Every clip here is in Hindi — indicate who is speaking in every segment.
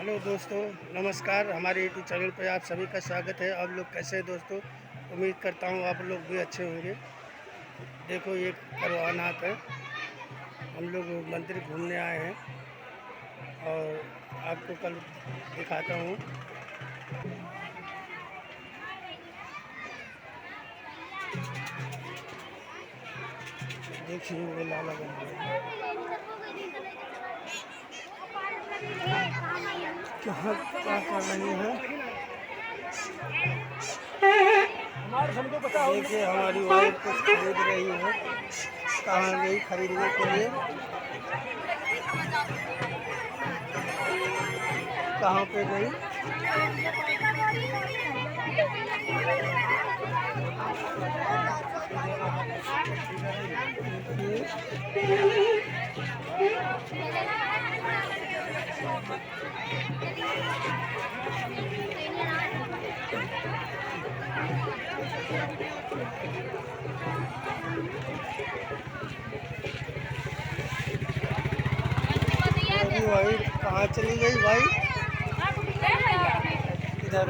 Speaker 1: हेलो दोस्तों, नमस्कार। हमारे यूट्यूब चैनल पर आप सभी का स्वागत है। आप लोग कैसे हैं दोस्तों? उम्मीद करता हूँ आप लोग भी अच्छे होंगे। देखो ये करवानाथ है। हम लोग मंदिर घूमने आए हैं और आपको कल दिखाता हूँ। देखिए वो लाला बंदी क्या क्या कर रही है। देखिए हमारी वाइफ कुछ खरीद रही है। कहाँ गई खरीदने के लिए? कहाँ पे गई? भाई कहाँ चली गई भाई? इधर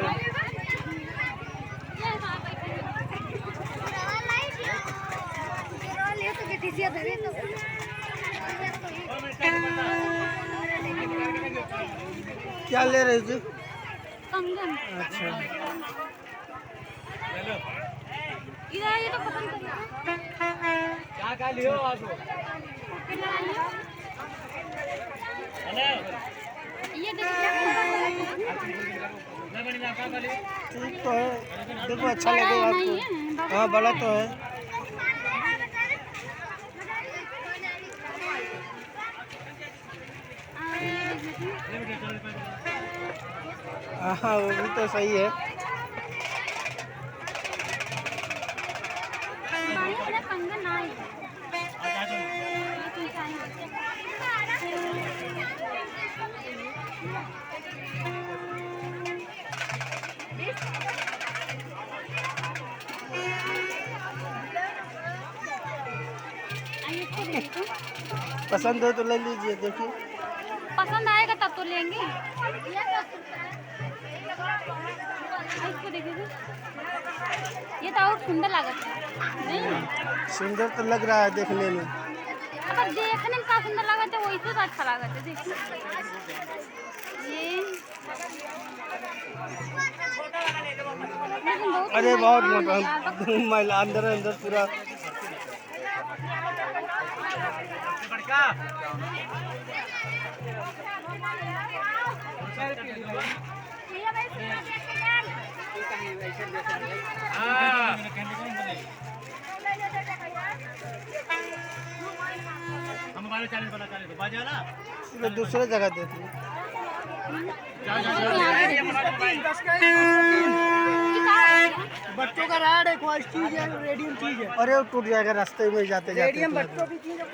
Speaker 1: क्या ले रही थी?
Speaker 2: कंगन।
Speaker 1: अच्छा
Speaker 2: ये तो पसंद
Speaker 3: क्या लियो आप?
Speaker 2: ये
Speaker 1: ठीक तो है, देखो अच्छा लगेगा आपको। हाँ बड़ा तो है। हाँ वो भी तो सही है।
Speaker 2: कंगन ना
Speaker 1: पसंद हो तो ले लीजिए। देखिए
Speaker 2: पसंद आएगा तब तो लेंगे। इसको देखिए, ये तो और सुंदर लागत है। नहीं
Speaker 1: सुंदर तो लग रहा है देखने में।
Speaker 2: अब देखने में का सुंदर लागत है, वही तो अच्छा लागत है। देखिए ये
Speaker 1: अरे बहुत मोटा महिला अंदर अंदर पूरा।
Speaker 3: हम हमारे चैनल बना चैनल बाजा ना
Speaker 1: दूसरे जगह देती है।
Speaker 4: बच्चों का राड है, ख्वाहिश चीज है, रेडियम चीज है।
Speaker 1: अरे वो टूट जाएगा रास्ते में जाते जाते।
Speaker 4: रेडियम बच्चों की चीज है।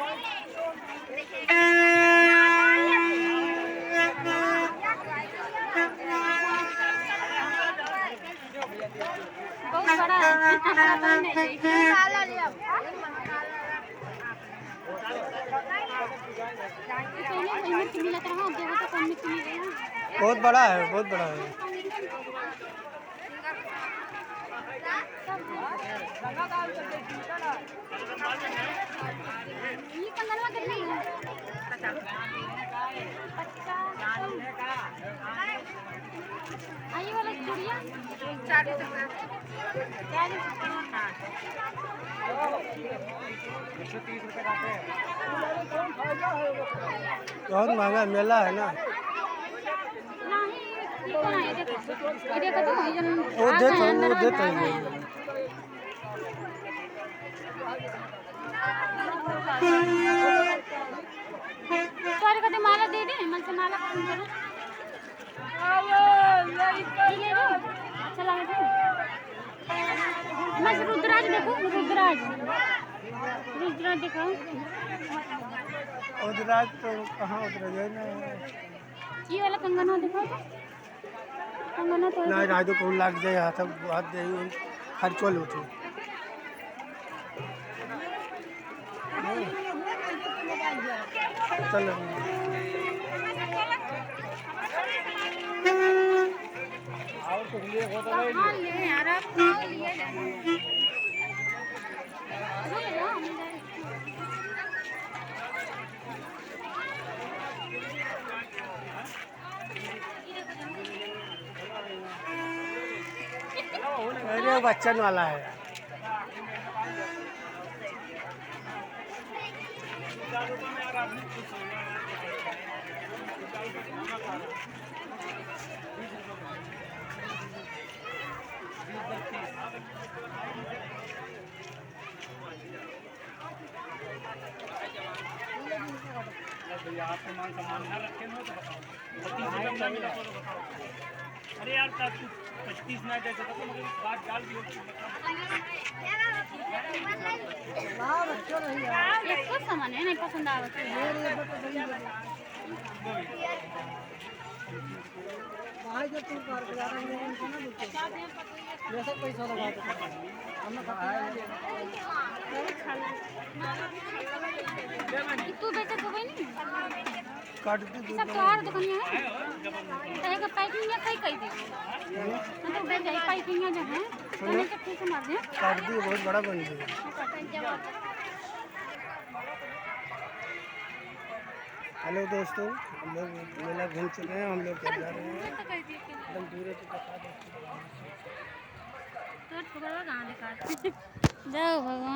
Speaker 2: बहुत बड़ा
Speaker 1: बहुत बड़ा है, बहुत बड़ा है।
Speaker 2: ये कंगनवा कितने है? 50। आइए वाला चूड़िया 40 रुपये।
Speaker 3: 130 रुपए का है।
Speaker 1: बहुत महंगा मेला है ना।
Speaker 2: नहीं ये देखो तो
Speaker 1: वो देता है।
Speaker 2: सारे का माला दे दे, मन से माला पसंद करो। ये ले लो, अच्छा लगा। मैं रुद्राज देखो, रुद्राज दिखाओ।
Speaker 1: रुद्राज तो कहाँ उतरा जाए ना।
Speaker 2: ये वाला कंगना दिखाओ। कंगना तो
Speaker 1: ना राजू को लग जाए हाथ दे खर्चो उठे। चलो
Speaker 3: देखो तो ले
Speaker 2: कहाँ ले यार आप कहाँ लिए जाए रुक जाओ, हम जाए।
Speaker 1: अरे बच्चन वाला है।
Speaker 3: आपके मान सम्मान ना रखे हो तो बताओ 25 रुपये मिला तो बताओ। अरे यार तब 25 ना जैसे तो मगर बात डाल दियो
Speaker 4: हाँ बच्चों नहीं यार
Speaker 2: इसको सामान है नहीं पसंद आवत है
Speaker 4: वहाँ जो तुम कार चला रहे हो उनको ना पूछो जैसा पैसा लगा दो हमने खाया
Speaker 2: तू बेचे तो नहीं
Speaker 1: काट दे
Speaker 2: सब तो और दुकानियां है कहे का पैकिंग या कई कई दी मतलब बेच जाए पैकिंग जो है तो से ठीक मार दे
Speaker 1: काट दी, बहुत बड़ा बन गया। हेलो दोस्तों, हम लोग मेला घूम चुके हैं। हम लोग जा रहे हैं एकदम दूर से दिखा देते हैं।
Speaker 2: तो छोकरा कहां दिखा जाओ भगवान।